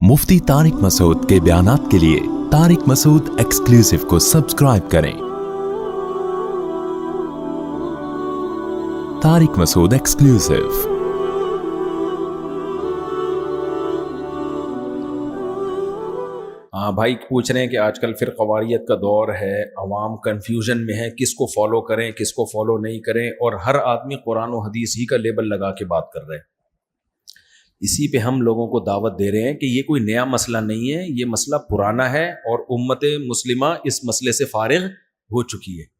मुफ्ती तारिक मसूद के बयानात के लिए तारिक मसूद एक्सक्लूसिव को सब्सक्राइब करें। तारिक मसूद एक्सक्लूसिव। हाँ भाई, पूछ रहे हैं कि आजकल फ़िरक़वारियत का दौर है, अवाम कन्फ्यूजन में है, किसको फॉलो करें किसको फॉलो नहीं करें, और हर आदमी कुरान और हदीस ही का लेबल लगा के बात कर रहे हैं। इसी पे हम लोगों को दावत दे रहे हैं कि ये कोई नया मसला नहीं है, ये मसला पुराना है और उम्मत मुस्लिमा इस मसले से फारिग हो चुकी है।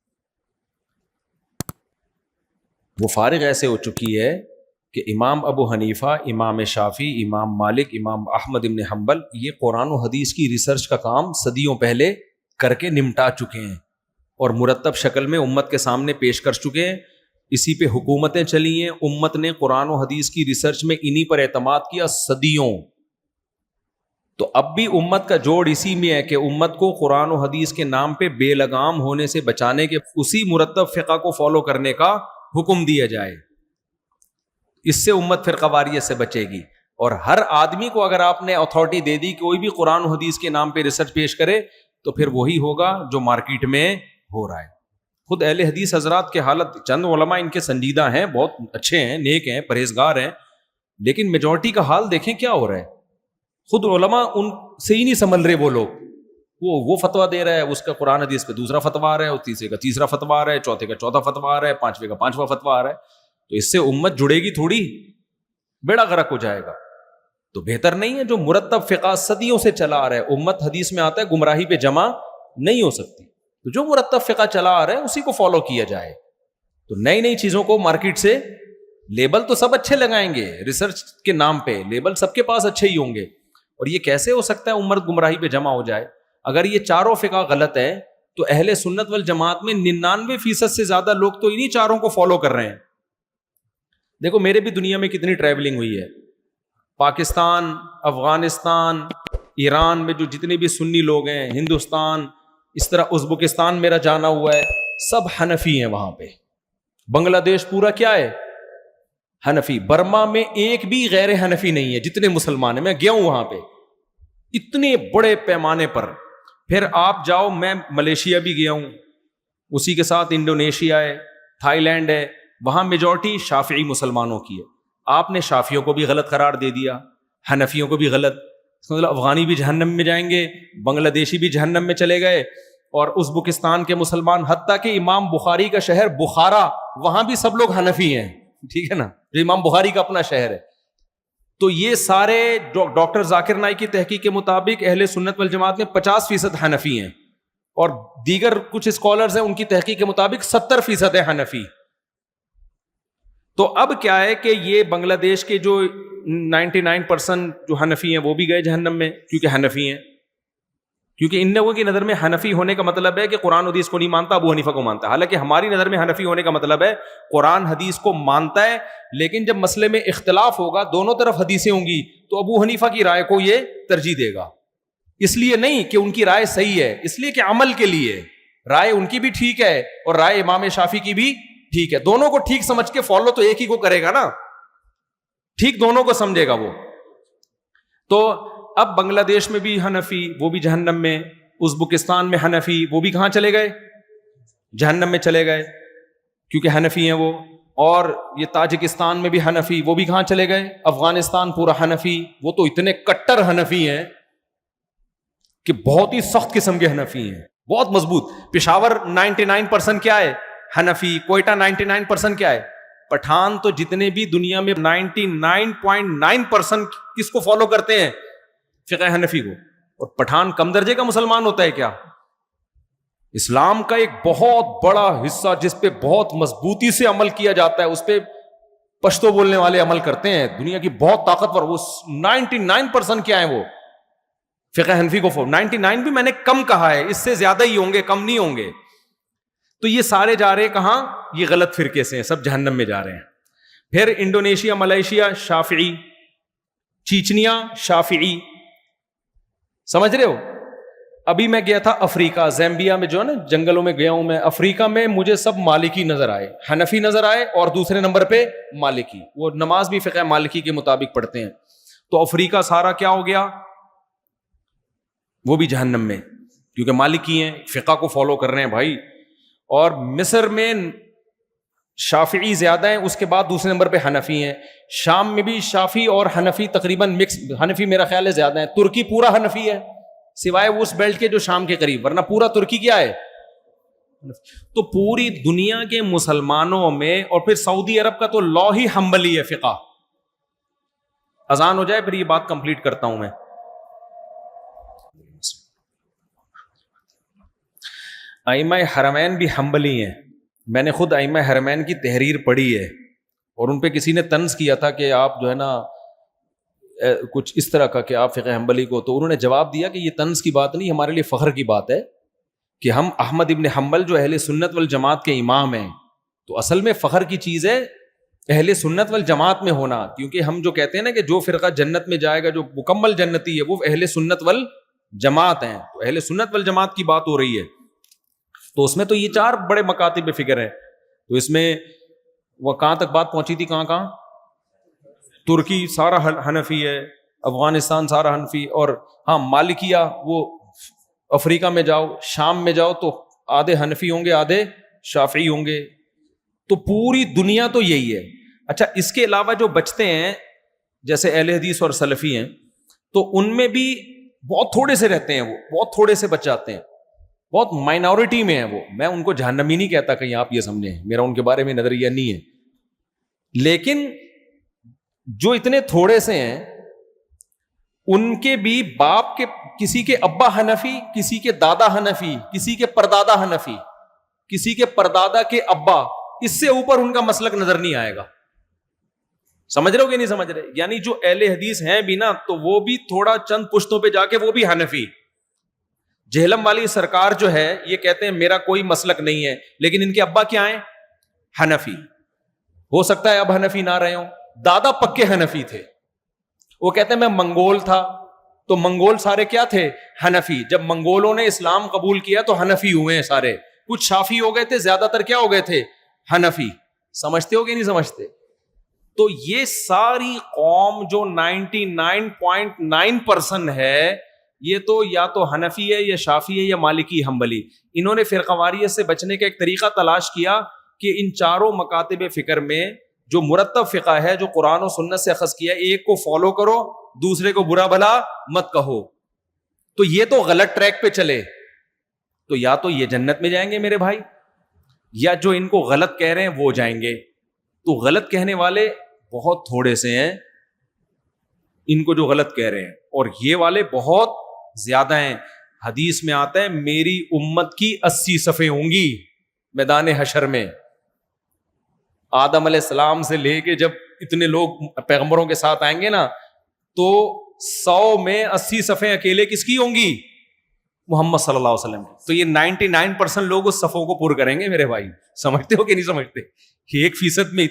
वो फारिग ऐसे हो चुकी है कि इमाम अबू हनीफा, इमाम शाफी, इमाम मालिक, इमाम अहमद इब्न हम्बल ये कुरान और हदीस की रिसर्च का काम सदियों पहले करके निमटा चुके हैं और मुरत्तब शक्ल में उम्मत के सामने पेश कर चुके हैं। इसी पे हुकूमतें चली हैं, उम्मत ने कुरान और हदीस की रिसर्च में इन्हीं पर एतमाद किया सदियों। तो अब भी उम्मत का जोड़ इसी में है कि उम्मत को कुरान और हदीस के नाम पे बेलगाम होने से बचाने के उसी मुरत्तब फ़िक़ा को फॉलो करने का हुक्म दिया जाए। इससे उम्मत फ़िरक़वारियत से बचेगी। और हर आदमी को अगर आपने अथॉरिटी दे दी कोई भी कुरान और हदीस के नाम पे रिसर्च पेश करे तो फिर वही होगा जो मार्केट में हो रहा है। खुद अहले हदीस हजरात के हालत, चंद उलमा इनके संजीदा हैं, बहुत अच्छे हैं, नेक हैं, परहेजगार हैं, लेकिन मेजॉरिटी का हाल देखें क्या हो रहा है। खुद उलमा उनसे ही नहीं संभल रहे। वो लोग वो फतवा दे रहा है, उसका कुरान हदीस पे दूसरा फतवा आ रहा है, उस तीसरे का तीसरा फतवा आ रहा है, चौथे का चौथा फतवा आ रहा है, पांचवे का पांचवा फतवा आ रहा है। तो इससे उम्मत जुड़ेगी थोड़ी, बेड़ा गर्क हो जाएगा। तो बेहतर नहीं है जो मुरत्तब फ़िक़ा सदियों से चला आ रहा है। उम्मत हदीस में आता है गुमराही पे जमा नहीं हो सकती, तो जो मुरत्तब फ़िक़ा चला आ रहा है उसी को फॉलो किया जाए। तो नई नई चीजों को मार्केट से, लेबल तो सब अच्छे लगाएंगे, रिसर्च के नाम पे लेबल सबके पास अच्छे ही होंगे। और ये कैसे हो सकता है उम्मत गुमराही पे जमा हो जाए? अगर ये चारों फ़िक़ा गलत है तो अहले सुन्नत वल जमात में 99% से ज्यादा लोग तो इन्हीं चारों को फॉलो कर रहे हैं। देखो मेरे भी दुनिया में कितनी ट्रैवलिंग हुई है। पाकिस्तान, अफगानिस्तान, ईरान में जो जितने भी सुन्नी लोग हैं, हिंदुस्तान, इस तरह उज़्बेकिस्तान मेरा जाना हुआ है, सब हनफी हैं वहां पे। बांग्लादेश पूरा क्या है? हनफी। बर्मा में एक भी गैर हनफी नहीं है, जितने मुसलमान हैं। मैं गया हूं वहां पे इतने बड़े पैमाने पर। फिर आप जाओ, मैं मलेशिया भी गया हूं, उसी के साथ इंडोनेशिया है, थाईलैंड है, वहां मेजॉरिटी शाफी मुसलमानों की है। आपने शाफियों को भी गलत करार दे दिया, हनफियों को भी गलत। मतलब अफगानी भी जहन्नम में जाएंगे, बांग्लादेशी भी जहन्नम में चले गए, और उज़्बेकिस्तान के मुसलमान, हत्ता कि इमाम बुखारी का शहर बुखारा, वहां भी सब लोग हनफी हैं। ठीक है ना, जो इमाम बुखारी का अपना शहर है। तो ये सारे डॉक्टर जाकिर नाइक की तहकीक के मुताबिक अहले सुन्नत वल जमात में 50% हनफी हैं, और दीगर कुछ स्कॉलर्स हैं उनकी तहकीक के मुताबिक 70% है हनफी। तो अब क्या है कि ये बांग्लादेश के जो 99% जो हनफी हैं वो भी गए जहन्नम में, क्योंकि हनफी हैं। क्योंकि इन लोगों की नज़र में हनफी होने का मतलब है कि कुरान हदीस को नहीं मानता, अबू हनीफा को मानता है। हालांकि हमारी नज़र में हनफी होने का मतलब है कुरान हदीस को मानता है, लेकिन जब मसले में इख्तिलाफ होगा, दोनों तरफ हदीसें होंगी, तो अबू हनीफा की राय को ये तरजीह देगा। इसलिए नहीं कि उनकी राय सही है, इसलिए कि अमल के लिए राय उनकी भी ठीक है और राय इमाम शाफी की भी ठीक है। दोनों को ठीक समझ के फॉलो तो एक ही को करेगा ना, ठीक दोनों को समझेगा वो। तो अब बांग्लादेश में भी हनफी, वो भी जहन्नम में। उज़्बेकिस्तान में हनफी, वो भी कहां चले गए? जहन्नम में चले गए, क्योंकि हनफी हैं वो। और ये ताजिकिस्तान में भी हनफी, वो भी कहां चले गए? अफगानिस्तान पूरा हनफी। वो तो इतने कट्टर हनफी हैं कि बहुत ही सख्त किस्म के हनफी हैं, बहुत मजबूत। पेशावर 99% क्या है? हनफी। कोयटा 99% क्या है? पठान। तो जितने भी दुनिया में 99.9% किसको फॉलो करते हैं? फ़िक़्ह हनफी को। और पठान कम दर्जे का मुसलमान होता है क्या? इस्लाम का एक बहुत बड़ा हिस्सा जिस पे बहुत मजबूती से अमल किया जाता है, उस पे पश्तो बोलने वाले अमल करते हैं। दुनिया की बहुत ताकतवर, वो 99% क्या है? वो फ़िक़्ह हनफी को 99 भी मैंने कम कहा है, इससे ज्यादा ही होंगे, कम नहीं होंगे। तो ये सारे जा रहे कहां? ये गलत फिरके से हैं, सब जहन्नम में जा रहे हैं। फिर इंडोनेशिया, मलेशिया शाफी, चीचनिया शाफी। समझ रहे हो? अभी मैं गया था अफ्रीका, ज़ैम्बिया में, जो है ना जंगलों में गया हूं मैं। अफ्रीका में मुझे सब मालिकी नजर आए, हनफी नजर आए, और दूसरे नंबर पे मालिकी। वो नमाज भी फ़िक़्ह मालिकी के मुताबिक पढ़ते हैं। तो अफ्रीका सारा क्या हो गया? وہ بھی جہنم میں، کیونکہ مالکی ہیں، فقہ کو فالو کر رہے ہیں بھائی. اور مصر میں شافعی زیادہ ہیں، اس کے بعد دوسرے نمبر پہ حنفی ہیں. شام میں بھی شافعی اور حنفی تقریباً مکس، حنفی میرا خیال ہے زیادہ ہیں. ترکی پورا حنفی ہے سوائے اس بیلٹ کے جو شام کے قریب، ورنہ پورا ترکی کیا ہے. تو پوری دنیا کے مسلمانوں میں، اور پھر سعودی عرب کا تو لا ہی حنبلی ہے فقہ. اذان ہو جائے پھر یہ بات کمپلیٹ کرتا ہوں میں. ائمہ حرمین بھی حنبلی ہیں. میں نے خود ائمہ حرمین کی تحریر پڑھی ہے، اور ان پہ کسی نے طنز کیا تھا کہ آپ جو ہے نا کچھ اس طرح کا کہ آپ فقہ حنبلی کو، تو انہوں نے جواب دیا کہ یہ طنز کی بات نہیں، ہمارے لیے فخر کی بات ہے کہ ہم احمد ابن حنبل جو اہل سنت والجماعت کے امام ہیں. تو اصل میں فخر کی چیز ہے اہل سنت والجماعت میں ہونا، کیونکہ ہم جو کہتے ہیں نا کہ جو فرقہ جنت میں جائے گا، جو مکمل جنتی ہے، وہ اہل سنت والجماعت ہیں. تو اہل سنت والجماعت کی بات ہو رہی ہے، تو اس میں تو یہ 4 بڑے مکاتب فکر ہیں. تو اس میں وہ کہاں تک بات پہنچی تھی، کہاں ترکی سارا حنفی ہے، افغانستان سارا حنفی، اور ہاں مالکیہ وہ افریقہ میں جاؤ، شام میں جاؤ تو آدھے حنفی ہوں گے، آدھے شافعی ہوں گے. تو پوری دنیا تو یہی ہے. اچھا، اس کے علاوہ جو بچتے ہیں جیسے اہل حدیث اور سلفی ہیں، تو ان میں بھی بہت تھوڑے سے رہتے ہیں، وہ بہت تھوڑے سے بچ جاتے ہیں، بہت مائنورٹی میں ہیں وہ. میں ان کو جہنمی نہیں کہتا، کہیں آپ یہ سمجھیں، میرا ان کے بارے میں نظریہ نہیں ہے. لیکن جو اتنے تھوڑے سے ہیں، ان کے بھی باپ کے، کسی کے ابا حنفی، کسی کے دادا حنفی، کسی کے پردادا حنفی، کسی کے پردادا کے ابا، اس سے اوپر ان کا مسلک نظر نہیں آئے گا. سمجھ رہے ہو کہ نہیں سمجھ رہے؟ یعنی جو اہل حدیث ہیں بھی نا، تو وہ بھی تھوڑا چند پشتوں پہ جا کے وہ بھی حنفی. جہلم والی سرکار جو ہے یہ کہتے ہیں میرا کوئی مسلک نہیں ہے، لیکن ان کے ابا کیا ہیں؟ حنفی. ہو سکتا ہے اب حنفی نہ رہے ہوں، دادا پکے حنفی تھے. وہ کہتے ہیں میں منگول تھا، تو منگول سارے کیا تھے؟ حنفی. جب منگولوں نے اسلام قبول کیا تو حنفی ہوئے ہیں سارے. کچھ شافی ہو گئے تھے، زیادہ تر کیا ہو گئے تھے؟ حنفی. سمجھتے ہو کہ نہیں سمجھتے؟ تو یہ ساری قوم جو 99.9% ہے، یہ تو یا تو حنفی ہے یا شافی ہے یا مالکی حنبلی. انہوں نے فرقواریت سے بچنے کا ایک طریقہ تلاش کیا کہ ان چاروں مکاتب فکر میں جو مرتب فقہ ہے، جو قرآن و سنت سے اخذ کیا، ایک کو فالو کرو، دوسرے کو برا بھلا مت کہو. تو یہ تو غلط ٹریک پہ چلے تو یا تو یہ جنت میں جائیں گے میرے بھائی، یا جو ان کو غلط کہہ رہے ہیں وہ جائیں گے. تو غلط کہنے والے بہت تھوڑے سے ہیں، ان کو جو غلط کہہ رہے ہیں، اور یہ والے بہت زیادہ ہیں. حدیث میں آتا ہے میری امت کی 80 صفیں ہوں گی میدان حشر میں. آدم علیہ السلام سے لے کے جب اتنے لوگ پیغمبروں کے ساتھ آئیں گے نا، تو 100 میں 80 صفیں اکیلے کس کی ہوں گی؟ محمد صلی اللہ علیہ وسلم کی. تو یہ 99% لوگ اس صفوں کو پور کریں گے میرے بھائی. سمجھتے ہو کہ نہیں سمجھتے؟ 1% میں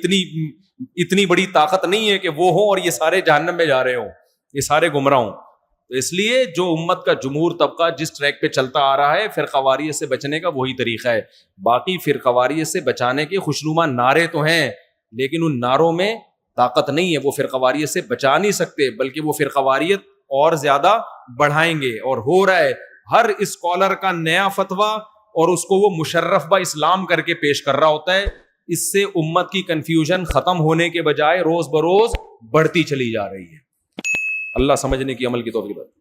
اتنی بڑی طاقت نہیں ہے کہ وہ ہوں اور یہ سارے جہنم میں جا رہے ہوں، یہ سارے گمراہ ہوں. تو اس لیے جو امت کا جمہور طبقہ جس ٹریک پہ چلتا آ رہا ہے، فرقواریت سے بچنے کا وہی طریقہ ہے. باقی فرقواریت سے بچانے کے خوشنما نعرے تو ہیں، لیکن ان نعروں میں طاقت نہیں ہے، وہ فرقواریت سے بچا نہیں سکتے، بلکہ وہ فرقواریت اور زیادہ بڑھائیں گے. اور ہو رہا ہے، ہر اسکالر کا نیا فتویٰ اور اس کو وہ مشرف با اسلام کر کے پیش کر رہا ہوتا ہے. اس سے امت کی کنفیوژن ختم ہونے کے بجائے روز بروز بڑھتی چلی جا رہی ہے. اللہ سمجھنے کی، عمل کی توفیق دے.